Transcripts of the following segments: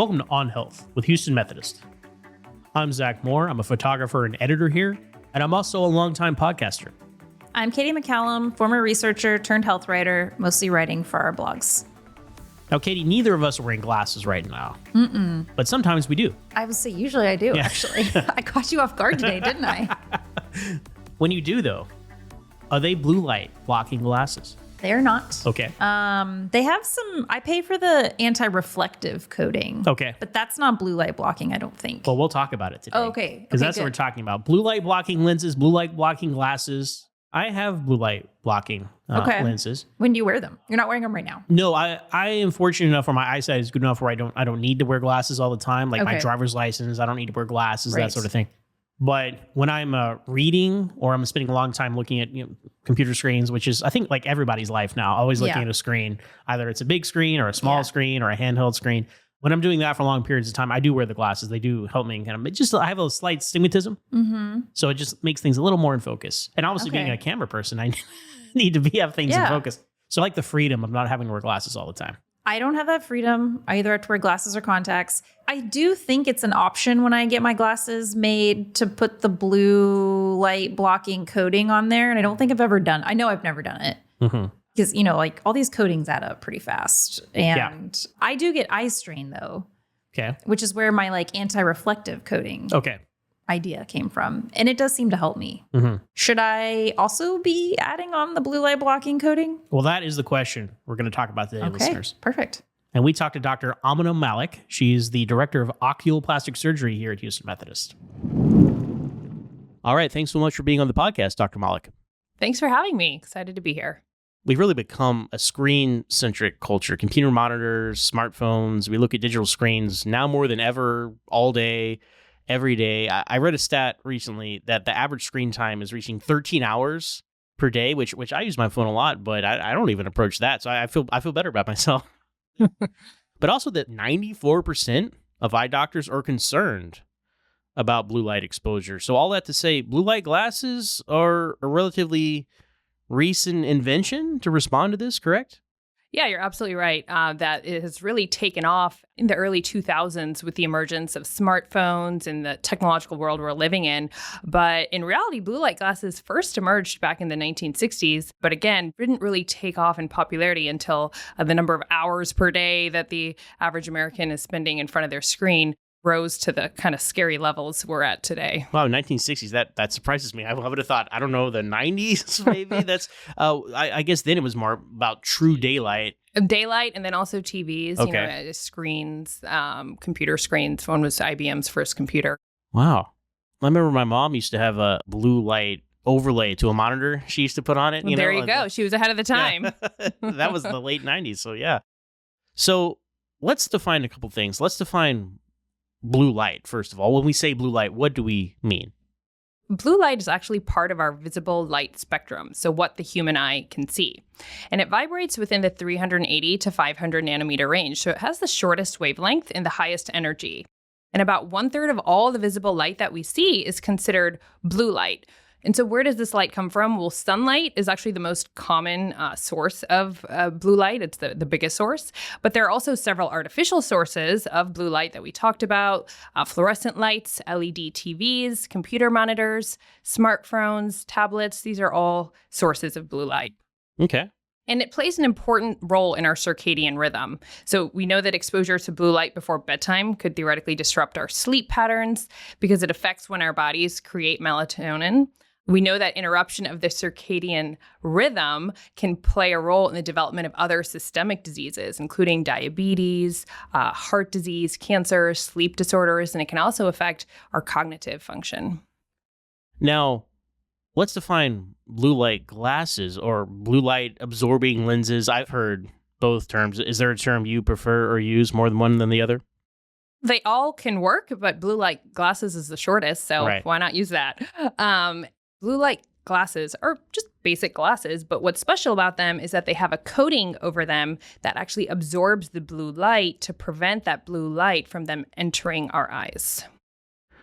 Welcome to On Health with Houston Methodist. I'm Zach Moore. I'm a photographer and editor here, and I'm also a longtime podcaster. I'm Katie McCallum, former researcher turned health writer, mostly writing for our blogs. Now, Katie, neither of us are wearing glasses right now, but sometimes we do. I would say usually I do, actually. I caught you off guard today, didn't I? When you do, though, are they blue light blocking glasses? They're not. Okay. They have some, I pay for the anti-reflective coating. Okay. But that's not blue light blocking, I don't think. Well, we'll talk about it today. Oh, okay. Because that's what we're talking about. Blue light blocking lenses, blue light blocking glasses. I have blue light blocking lenses. When do you wear them? You're not wearing them right now. No, I am fortunate enough where my eyesight is good enough where I don't need to wear glasses all the time. Like my driver's license, I don't need to wear glasses, that sort of thing. But when I'm reading or I'm spending a long time looking at computer screens, which is I think like everybody's life now, always looking at a screen, either it's a big screen or a small screen or a handheld screen. When I'm doing that for long periods of time, I do wear the glasses. They do help me kind of, I have a slight stigmatism. So it just makes things a little more in focus. And obviously being a camera person, I need to have things in focus. So I like the freedom of not having to wear glasses all the time. I don't have that freedom. I either have to wear glasses or contacts. I do think it's an option when I get my glasses made to put the blue light blocking coating on there. And I don't think I've ever done, I know I've never done it. Because, like all these coatings add up pretty fast. And I do get eye strain though. Okay. Which is where my like anti-reflective coating idea came from. And it does seem to help me. Should I also be adding on the blue light blocking coating? Well, that is the question we're going to talk about today, listeners. Perfect. And we talked to Dr. Amina Malik. She's the director of oculoplastic surgery here at Houston Methodist. All right. Thanks so much for being on the podcast, Dr. Malik. Thanks for having me. Excited to be here. We've really become a screen-centric culture. Computer monitors, smartphones. We look at digital screens now more than ever, all day, every day. I read a stat recently that the average screen time is reaching 13 hours per day, which I use my phone a lot, but I don't even approach that. So I feel better about myself. But also that 94% of eye doctors are concerned about blue light exposure. So all that to say, blue light glasses are a relatively recent invention to respond to this, correct? Yeah, you're absolutely right. That it has really taken off in the early 2000s with the emergence of smartphones and the technological world we're living in. But in reality, blue light glasses first emerged back in the 1960s, but again, didn't really take off in popularity until the number of hours per day that the average American is spending in front of their screen rose to the kind of scary levels we're at today. Wow, 1960s, that surprises me. I would have thought, I don't know, the 90s maybe? That's, I guess then it was more about true daylight. Daylight and then also TVs, screens, computer screens. One was IBM's first computer. Wow. I remember my mom used to have a blue light overlay to a monitor she used to put on it. There you go. She was ahead of the time. That was the late 90s, so yeah. So let's define a couple things. Let's define blue light, first of all. When we say blue light, what do we mean? Blue light is actually part of our visible light spectrum, so what the human eye can see. And it vibrates within the 380 to 500 nanometer range, so it has the shortest wavelength and the highest energy. And about 1/3 of all the visible light that we see is considered blue light. And so where does this light come from? Well, sunlight is actually the most common source of blue light. It's the biggest source. But there are also several artificial sources of blue light that we talked about. Fluorescent lights, LED TVs, computer monitors, smartphones, tablets. These are all sources of blue light. Okay. And it plays an important role in our circadian rhythm. So we know that exposure to blue light before bedtime could theoretically disrupt our sleep patterns because it affects when our bodies create melatonin. We know that interruption of the circadian rhythm can play a role in the development of other systemic diseases, including diabetes, heart disease, cancer, sleep disorders, and it can also affect our cognitive function. Now, let's define blue light glasses or blue light absorbing lenses. I've heard both terms. Is there a term you prefer or use more than one than the other? They all can work, but blue light glasses is the shortest, so why not use that? Blue light glasses are just basic glasses, but what's special about them is that they have a coating over them that actually absorbs the blue light to prevent that blue light from them entering our eyes.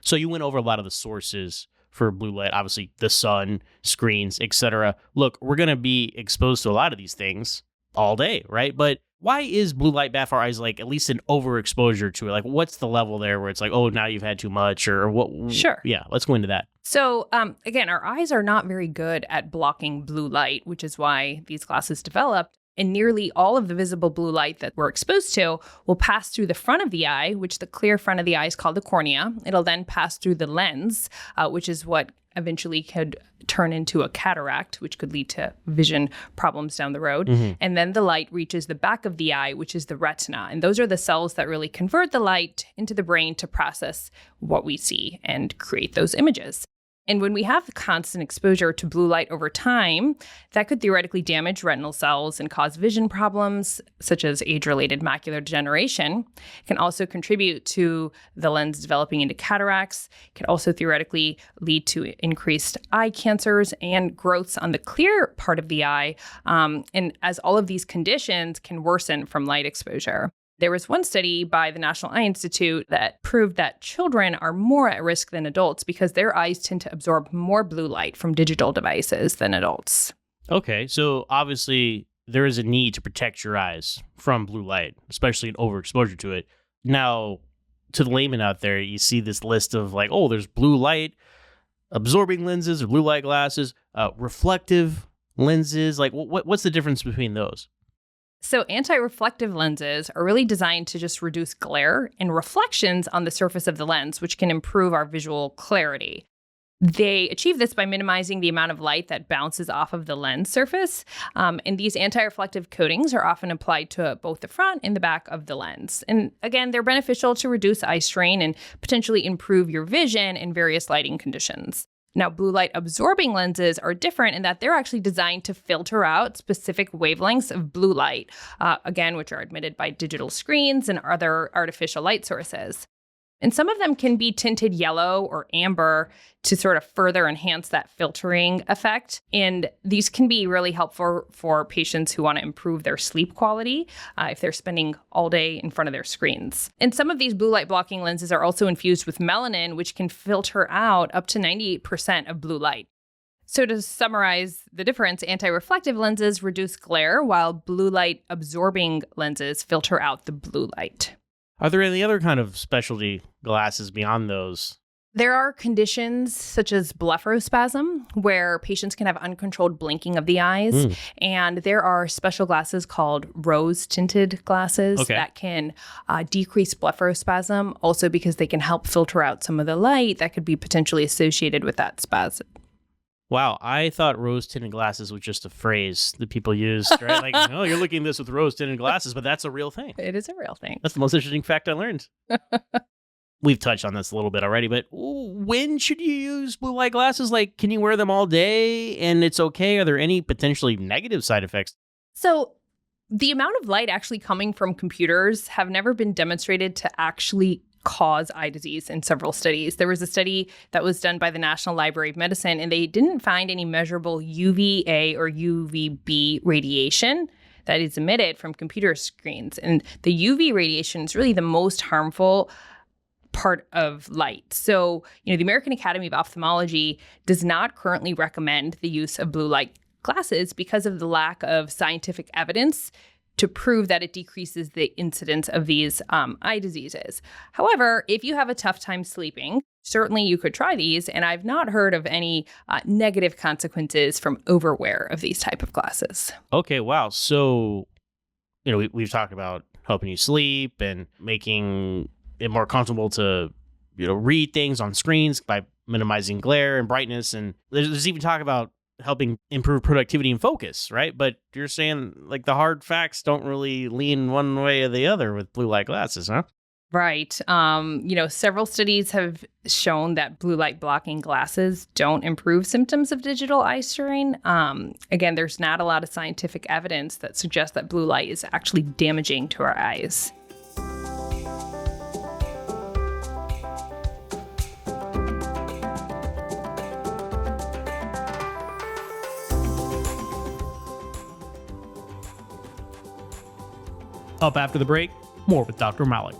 So you went over a lot of the sources for blue light, obviously the sun, screens, etc. Look, we're going to be exposed to a lot of these things all day, right? But Why is blue light bad for our eyes, like at least an overexposure to it? Like what's the level there where it's like, oh, now you've had too much or what? Sure. Yeah, let's go into that. So again, our eyes are not very good at blocking blue light, which is why these glasses developed. And nearly all of the visible blue light that we're exposed to will pass through the front of the eye, which the clear front of the eye is called the cornea. It'll then pass through the lens, which is what eventually could turn into a cataract, which could lead to vision problems down the road. And then the light reaches the back of the eye, which is the retina. And those are the cells that really convert the light into the brain to process what we see and create those images. And when we have constant exposure to blue light over time, that could theoretically damage retinal cells and cause vision problems, such as age-related macular degeneration. It can also contribute to the lens developing into cataracts. It can also theoretically lead to increased eye cancers and growths on the clear part of the eye. And as all of these conditions can worsen from light exposure. There was one study by the National Eye Institute that proved that children are more at risk than adults because their eyes tend to absorb more blue light from digital devices than adults. Okay, so obviously there is a need to protect your eyes from blue light, especially an overexposure to it. Now, to the layman out there, you see this list of like, oh, there's blue light absorbing lenses or blue light glasses, reflective lenses. Like, what's the difference between those? So anti-reflective lenses are really designed to just reduce glare and reflections on the surface of the lens, which can improve our visual clarity. They achieve this by minimizing the amount of light that bounces off of the lens surface. And these anti-reflective coatings are often applied to both the front and the back of the lens. And again, they're beneficial to reduce eye strain and potentially improve your vision in various lighting conditions. Now, blue light absorbing lenses are different in that they're actually designed to filter out specific wavelengths of blue light, again, which are emitted by digital screens and other artificial light sources. And some of them can be tinted yellow or amber to sort of further enhance that filtering effect. And these can be really helpful for patients who want to improve their sleep quality if they're spending all day in front of their screens. And some of these blue light blocking lenses are also infused with melanin, which can filter out up to 98% of blue light. So to summarize the difference, anti-reflective lenses reduce glare, while blue light absorbing lenses filter out the blue light. Are there any other kind of specialty glasses beyond those? There are conditions such as blepharospasm, where patients can have uncontrolled blinking of the eyes. And there are special glasses called rose-tinted glasses that can decrease blepharospasm, also because they can help filter out some of the light that could be potentially associated with that spasm. Wow, I thought rose-tinted glasses was just a phrase that people used, right? Like, oh, you're looking at this with rose-tinted glasses, but that's a real thing. It is a real thing. That's the most interesting fact I learned. We've touched on this a little bit already, but when should you use blue light glasses? Like, can you wear them all day and it's okay? Are there any potentially negative side effects? So the amount of light actually coming from computers have never been demonstrated to actually cause eye disease in several studies. There was a study that was done by the National Library of Medicine, and they didn't find any measurable UVA or UVB radiation that is emitted from computer screens. And the UV radiation is really the most harmful part of light. So, the American Academy of Ophthalmology does not currently recommend the use of blue light glasses because of the lack of scientific evidence to prove that it decreases the incidence of these eye diseases. However, if you have a tough time sleeping, certainly you could try these, and I've not heard of any negative consequences from overwear of these type of glasses. Okay, wow. So, we've talked about helping you sleep and making it more comfortable to, read things on screens by minimizing glare and brightness. And there's even talk about helping improve productivity and focus, right? But you're saying like the hard facts don't really lean one way or the other with blue light glasses, huh? Right. Several studies have shown that blue light blocking glasses don't improve symptoms of digital eye strain. Again, there's not a lot of scientific evidence that suggests that blue light is actually damaging to our eyes. Up after the break, more with Dr. Malik.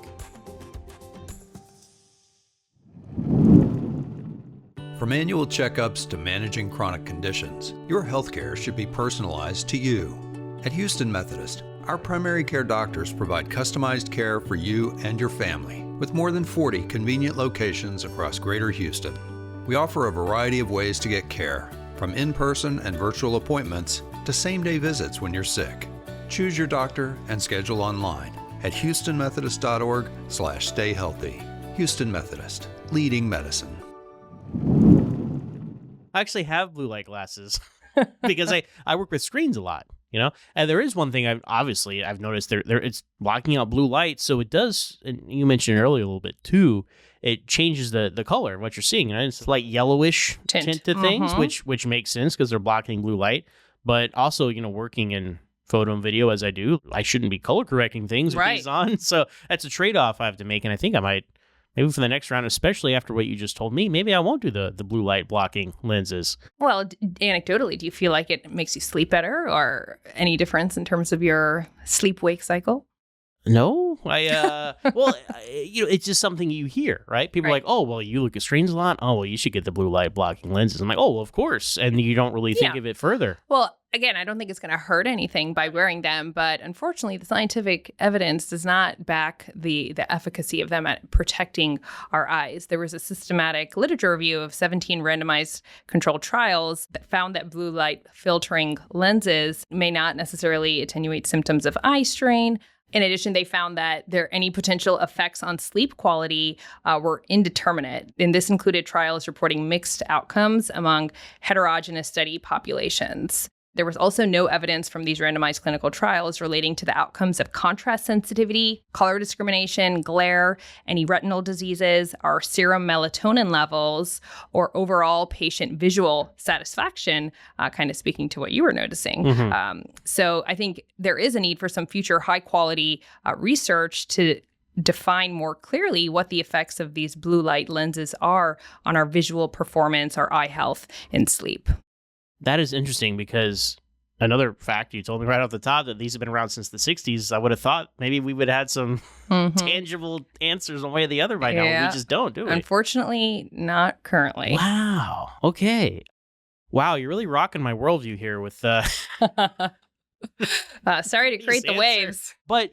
From annual checkups to managing chronic conditions, your healthcare should be personalized to you. At Houston Methodist, Our primary care doctors provide customized care for you and your family with more than 40 convenient locations across Greater Houston. We offer a variety of ways to get care, from in-person and virtual appointments to same-day visits when you're sick. Choose your doctor and schedule online at houstonmethodist.org/stayhealthy. Houston Methodist, leading medicine. I actually have blue light glasses because I work with screens a lot, and there is one thing I've noticed there it's blocking out blue light. So it does, and you mentioned earlier a little bit too, it changes the color of what you're seeing. And it's like yellowish tint to things, which makes sense because they're blocking blue light. But also, working in photo and video as I do, I shouldn't be color correcting things with these on. So that's a trade-off I have to make. And I think I might, maybe for the next round, especially after what you just told me, maybe I won't do the blue light blocking lenses. Well, anecdotally, do you feel like it makes you sleep better or any difference in terms of your sleep-wake cycle? No, it's just something you hear, right? People are like, oh, well, you look at screens a lot. Oh, well, you should get the blue light blocking lenses. I'm like, oh, well, of course. And you don't really think of it further. Well, again, I don't think it's going to hurt anything by wearing them. But unfortunately, the scientific evidence does not back the efficacy of them at protecting our eyes. There was a systematic literature review of 17 randomized controlled trials that found that blue light filtering lenses may not necessarily attenuate symptoms of eye strain. In addition, they found that any potential effects on sleep quality were indeterminate. And this included trials reporting mixed outcomes among heterogeneous study populations. There was also no evidence from these randomized clinical trials relating to the outcomes of contrast sensitivity, color discrimination, glare, any retinal diseases, or serum melatonin levels, or overall patient visual satisfaction, kind of speaking to what you were noticing. So I think there is a need for some future high-quality research to define more clearly what the effects of these blue light lenses are on our visual performance, our eye health, and sleep. That is interesting because another fact you told me right off the top that these have been around since the 60s. I would have thought maybe we would have had some tangible answers one way or the other by now. We just don't, do we? Unfortunately, not currently. Wow. Okay. Wow, you're really rocking my worldview here with... sorry to create the waves. But,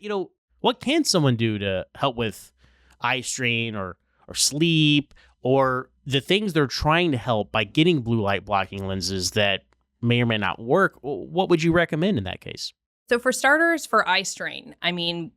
what can someone do to help with eye strain or sleep or the things they're trying to help by getting blue light blocking lenses that may or may not work? What would you recommend in that case? So for starters, for eye strain,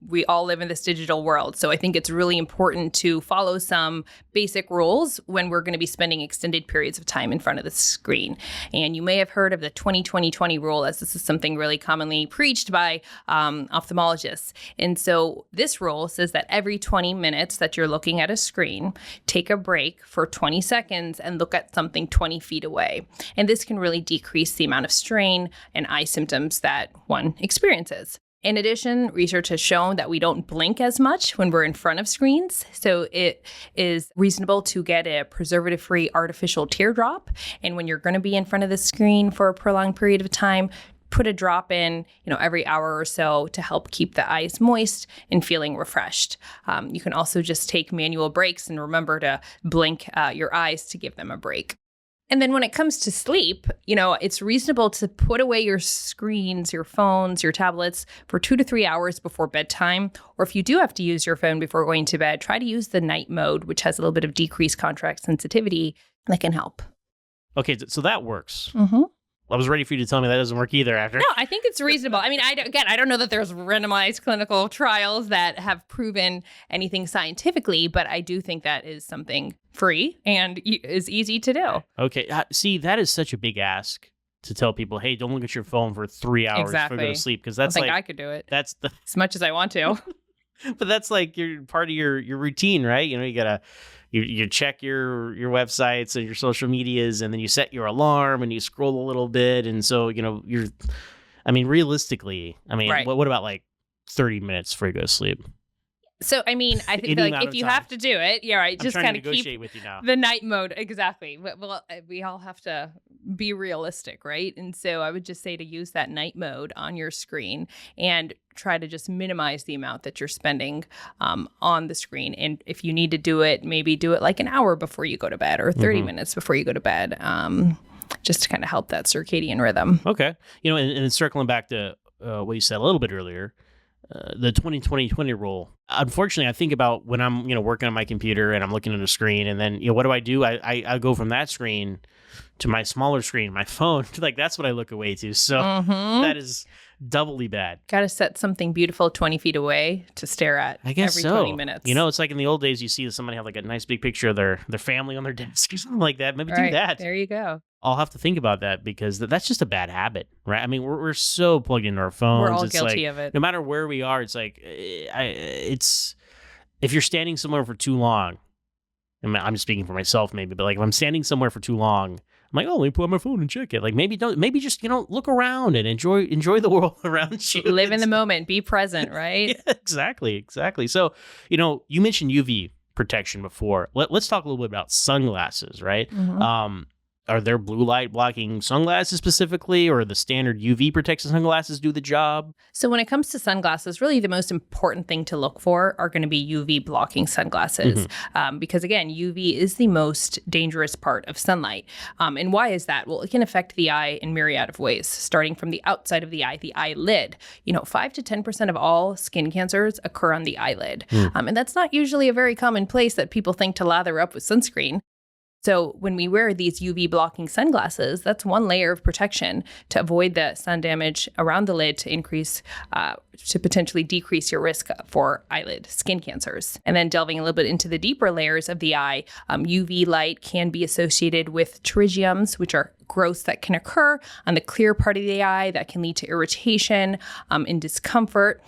we all live in this digital world. So I think it's really important to follow some basic rules when we're going to be spending extended periods of time in front of the screen. And you may have heard of the 20-20-20 rule, as this is something really commonly preached by ophthalmologists. And so this rule says that every 20 minutes that you're looking at a screen, take a break for 20 seconds and look at something 20 feet away. And this can really decrease the amount of strain and eye symptoms that one experiences. In addition, research has shown that we don't blink as much when we're in front of screens. So it is reasonable to get a preservative-free artificial teardrop. And when you're going to be in front of the screen for a prolonged period of time, put a drop in, every hour or so to help keep the eyes moist and feeling refreshed. You can also just take manual breaks and remember to blink your eyes to give them a break. And then when it comes to sleep, it's reasonable to put away your screens, your phones, your tablets for 2 to 3 hours before bedtime. Or if you do have to use your phone before going to bed, try to use the night mode, which has a little bit of decreased contrast sensitivity that can help. Okay, so that works. I was ready for you to tell me that doesn't work either after. No, I think it's reasonable. I don't know that there's randomized clinical trials that have proven anything scientifically, but I do think that is something free and is easy to do. Okay. See, that is such a big ask to tell people, hey, don't look at your phone for 3 hours before you go to sleep. Because that's I could do it. That's as much as I want to. But that's like part of your routine, right? You gotta you check your websites and your social medias, and then you set your alarm and you scroll a little bit, and so realistically, right. what about like 30 minutes before you go to sleep? So, I think if you have to do it, yeah, right. Just kind of keep with you now. The night mode. Exactly. Well, we all have to be realistic, right? And so I would just say to use that night mode on your screen and try to just minimize the amount that you're spending on the screen. And if you need to do it, maybe do it like an hour before you go to bed or 30 minutes before you go to bed, just to kind of help that circadian rhythm. Okay. And circling back to what you said a little bit earlier, the 20-20-20 rule. Unfortunately, I think about when I'm, working on my computer and I'm looking at a screen, and then, what do? I go from that screen to my smaller screen, my phone. Like, that's what I look away to. So that is doubly bad. Got to set something beautiful 20 feet away to stare at I guess every so. 20 minutes. It's like in the old days, you see somebody have like a nice big picture of their family on their desk or something like that. Maybe do that. There you go. I'll have to think about that because that's just a bad habit, right? I mean, we're so plugged into our phones. We're all it's guilty like, of it. No matter where we are, it's like, if you're standing somewhere for too long, I'm just speaking for myself maybe, but like if I'm standing somewhere for too long, I'm like, let me pull out my phone and check it. Like maybe just, look around and enjoy the world around you. Live in the moment, be present, right? Yeah, exactly. So, you mentioned UV protection before. Let's talk a little bit about sunglasses, right? Mm-hmm. Are there blue light blocking sunglasses specifically, or the standard UV protective sunglasses do the job? So when it comes to sunglasses, really the most important thing to look for are going to be UV blocking sunglasses. Because again, UV is the most dangerous part of sunlight. And why is that? Well, it can affect the eye in myriad of ways, starting from the outside of the eyelid. 5 to 10% of all skin cancers occur on the eyelid. And that's not usually a very common place that people think to lather up with sunscreen. So when we wear these UV blocking sunglasses, that's one layer of protection to avoid the sun damage around the lid to potentially decrease your risk for eyelid skin cancers. And then delving a little bit into the deeper layers of the eye, UV light can be associated with pterygiums, which are growths that can occur on the clear part of the eye that can lead to irritation and discomfort.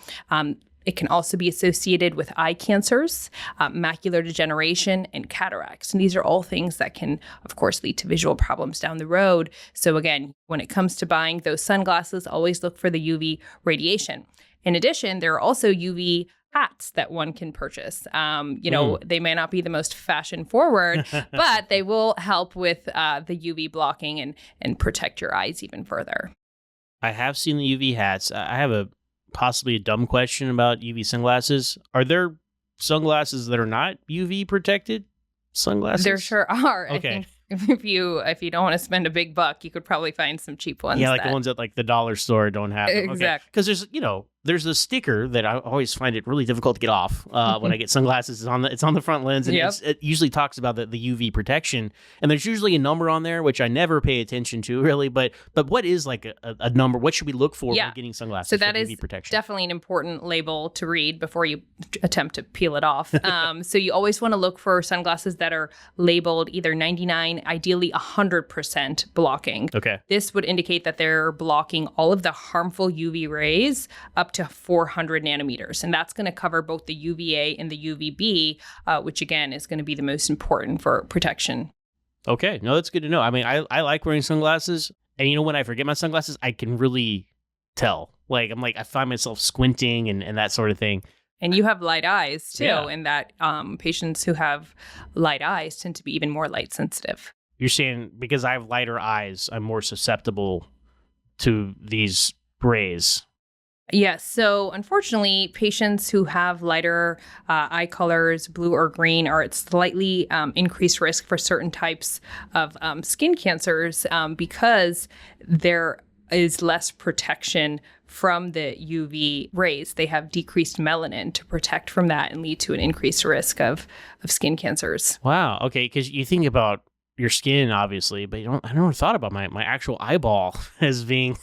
It can also be associated with eye cancers, macular degeneration, and cataracts. And these are all things that can, of course, lead to visual problems down the road. So again, when it comes to buying those sunglasses, always look for the UV radiation. In addition, there are also UV hats that one can purchase. They may not be the most fashion forward, but they will help with the UV blocking and protect your eyes even further. I have seen the UV hats. I have possibly a dumb question about UV sunglasses. Are there sunglasses that are not UV protected sunglasses? There sure are. Okay. I think if you don't want to spend a big buck, you could probably find some cheap ones. Yeah, like the ones at like the dollar store don't have them. Exactly. Because there's a sticker that I always find it really difficult to get off when I get sunglasses. It's on the front lens, and it usually talks about the UV protection. And there's usually a number on there, which I never pay attention to really. But what is like a number? What should we look for when getting sunglasses? So that for is UV protection? Definitely an important label to read before you attempt to peel it off. So you always want to look for sunglasses that are labeled either 99, ideally 100% blocking. Okay. This would indicate that they're blocking all of the harmful UV rays up to 400 nanometers. And that's going to cover both the UVA and the UVB, which again is going to be the most important for protection. Okay. No, that's good to know. I mean, I like wearing sunglasses. And when I forget my sunglasses, I can really tell. Like, I find myself squinting and that sort of thing. And you have light eyes too. Yeah. And that patients who have light eyes tend to be even more light sensitive. You're saying because I have lighter eyes, I'm more susceptible to these rays. Yes. So unfortunately, patients who have lighter eye colors, blue or green, are at slightly increased risk for certain types of skin cancers because there is less protection from the UV rays. They have decreased melanin to protect from that and lead to an increased risk of skin cancers. Wow. Okay. Because you think about your skin, obviously, but I never thought about my actual eyeball as being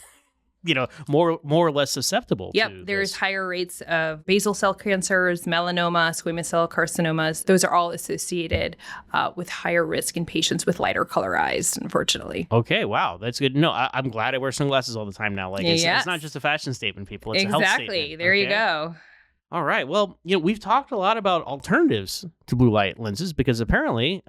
more or less susceptible. Yep, to there's this. higher rates of basal cell cancers, melanoma, squamous cell carcinomas. Those are all associated with higher risk in patients with lighter color eyes, unfortunately. Okay, wow, that's good to know. I'm glad I wear sunglasses all the time now. Like, it's not just a fashion statement, people. It's a health statement. Exactly. There you go. All right. Well, we've talked a lot about alternatives to blue light lenses because apparently,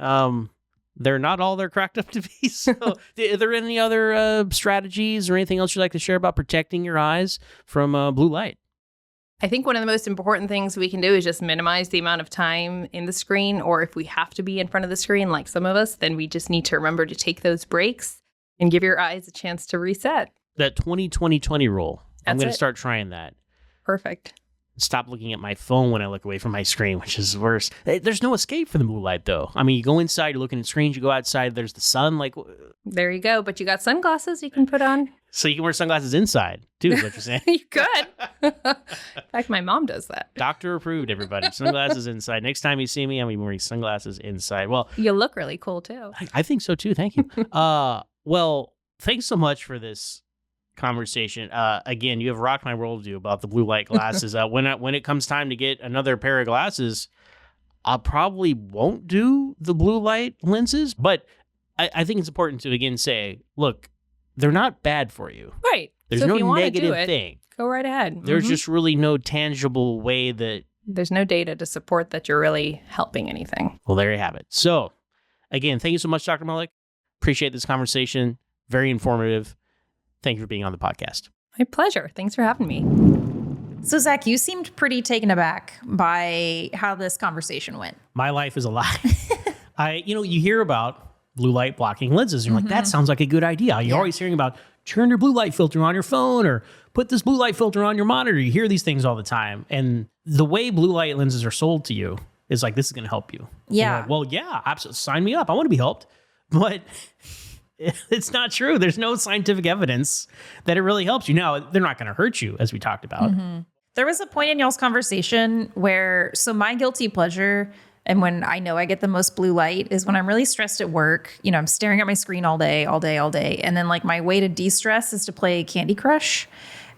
they're not all they're cracked up to be. So, are there any other strategies or anything else you'd like to share about protecting your eyes from blue light? I think one of the most important things we can do is just minimize the amount of time in the screen, or if we have to be in front of the screen, like some of us, then we just need to remember to take those breaks and give your eyes a chance to reset. That 20-20-20 rule. I'm That's going to it. start trying that. Perfect. Stop looking at my phone when I look away from my screen, which is worse. There's no escape for the blue light, though. I mean, you go inside, you're looking at screens, you go outside, there's the sun. Like, There you go. But you got sunglasses you can put on. so you can wear sunglasses inside, too, is what you're saying. You could. In fact, my mom does that. Doctor approved, everybody. Sunglasses inside. Next time you see me, I'm going to be wearing sunglasses inside. Well, You look really cool, too. I think so, too. Thank you. Well, thanks so much for this conversation. Again, you have rocked my worldview about the blue light glasses. When it comes time to get another pair of glasses, I probably won't do the blue light lenses, but I think it's important to again say, look, they're not bad for you. Right. There's So if no you wanna negative do it, thing. Go right ahead. There's Mhm. just really no tangible way that. There's no data to support that you're really helping anything. Well, there you have it. So, again, thank you so much, Dr. Malik. Appreciate this conversation. Very informative. Thank you for being on the podcast. My pleasure. Thanks for having me. So, Zach, you seemed pretty taken aback by how this conversation went. My life is a lie. You hear about blue light blocking lenses. And you're like, that sounds like a good idea. You're always hearing about turn your blue light filter on your phone or put this blue light filter on your monitor. You hear these things all the time. And the way blue light lenses are sold to you is like, this is going to help you. Yeah. You're like, well, yeah, absolutely. Sign me up. I want to be helped. But it's not true. There's no scientific evidence that it really helps you. Now, they're not going to hurt you, as we talked about. There was a point in y'all's conversation where, so my guilty pleasure, and when I know I get the most blue light, is when I'm really stressed at work. I'm staring at my screen all day. And then like my way to de-stress is to play Candy Crush.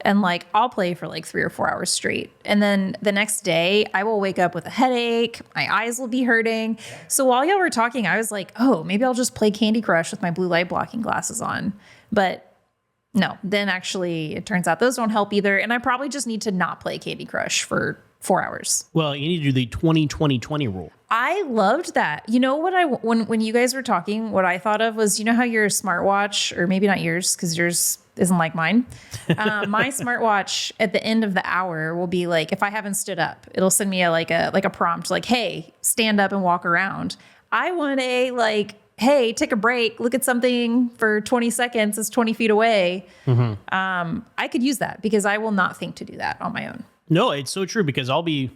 And like, I'll play for like 3 or 4 hours straight. And then the next day I will wake up with a headache. My eyes will be hurting. So while y'all were talking, I was like, oh, maybe I'll just play Candy Crush with my blue light blocking glasses on. But no, then actually it turns out those don't help either. And I probably just need to not play Candy Crush for 4 hours. Well, you need to do the 20-20-20 rule. I loved that. You know what when you guys were talking, what I thought of was, how your smartwatch, or maybe not yours because yours isn't like mine. My smartwatch at the end of the hour will be like, if I haven't stood up, it'll send me a prompt like, hey, stand up and walk around. I want hey, take a break, look at something for 20 seconds. It's 20 feet away. I could use that because I will not think to do that on my own. No, it's so true because I'll be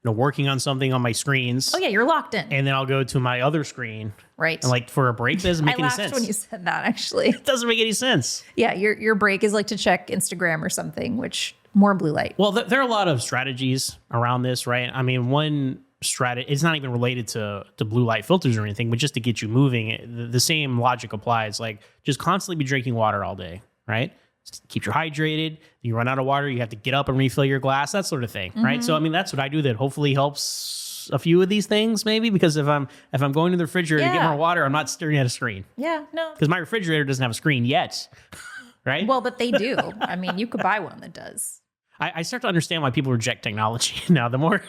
working on something on my screens. Oh yeah, you're locked in. And then I'll go to my other screen. Right. And like for a break, that doesn't make I any laughed sense. when you said that, actually. It doesn't make any sense. Yeah, your break is like to check Instagram or something, which more blue light. Well, there are a lot of strategies around this, right? I mean, one strategy, it's not even related to blue light filters or anything, but just to get you moving, the same logic applies. Like just constantly be drinking water all day, right? Just keep you hydrated. You run out of water, you have to get up and refill your glass, that sort of thing, right? So, I mean, that's what I do that hopefully helps a few of these things maybe, because if I'm going to the refrigerator to get more water, I'm not staring at a screen. Yeah, no. Because my refrigerator doesn't have a screen yet, right? Well, but they do. I mean, you could buy one that does. I start to understand why people reject technology now. The more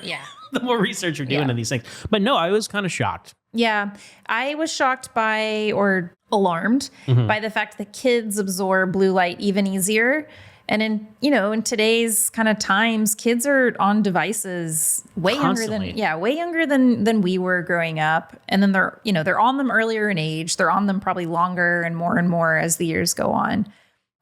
research you're doing on these things. But no, I was kind of shocked. Yeah, I was shocked by, or alarmed by the fact that kids absorb blue light even easier. And in today's kind of times, kids are on devices way Constantly. younger than we were growing up. And then they're on them earlier in age. They're on them probably longer and more as the years go on.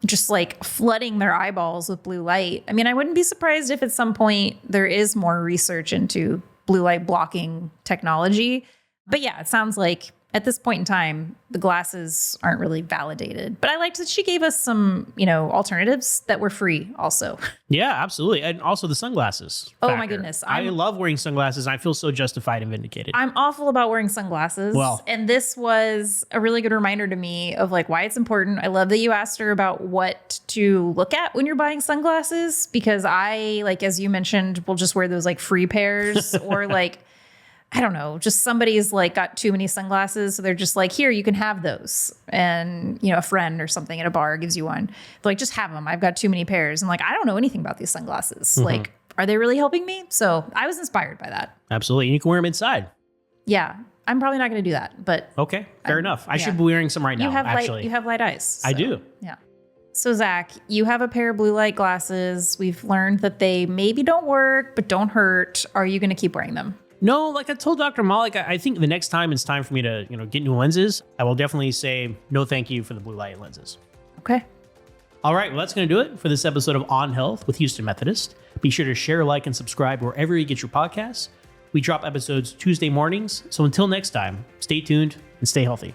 Just like flooding their eyeballs with blue light. I mean, I wouldn't be surprised if at some point there is more research into blue light blocking technology. But yeah, it sounds like at this point in time, the glasses aren't really validated. But I liked that she gave us some, alternatives that were free also. Yeah, absolutely. And also the sunglasses. Oh, my factor. goodness. I love wearing sunglasses. And I feel so justified and vindicated. I'm awful about wearing sunglasses. Well. And this was a really good reminder to me of like why it's important. I love that you asked her about what to look at when you're buying sunglasses, because I, like, as you mentioned, will just wear those like free pairs or like, I don't know, just somebody's like got too many sunglasses. So they're just like, here, you can have those. And, a friend or something at a bar gives you one. They're like, just have them. I've got too many pairs. And like, I don't know anything about these sunglasses. Like, are they really helping me? So I was inspired by that. Absolutely. And you can wear them inside. Yeah. I'm probably not going to do that, but Okay. Fair enough. I should be wearing some right now, actually. You have light eyes. I so, do. Yeah. So Zach, you have a pair of blue light glasses. We've learned that they maybe don't work, but don't hurt. Are you going to keep wearing them? No, like I told Dr. Malik, I think the next time it's time for me to, get new lenses, I will definitely say no thank you for the blue light lenses. Okay. All right, well, that's going to do it for this episode of On Health with Houston Methodist. Be sure to share, like, and subscribe wherever you get your podcasts. We drop episodes Tuesday mornings. So until next time, stay tuned and stay healthy.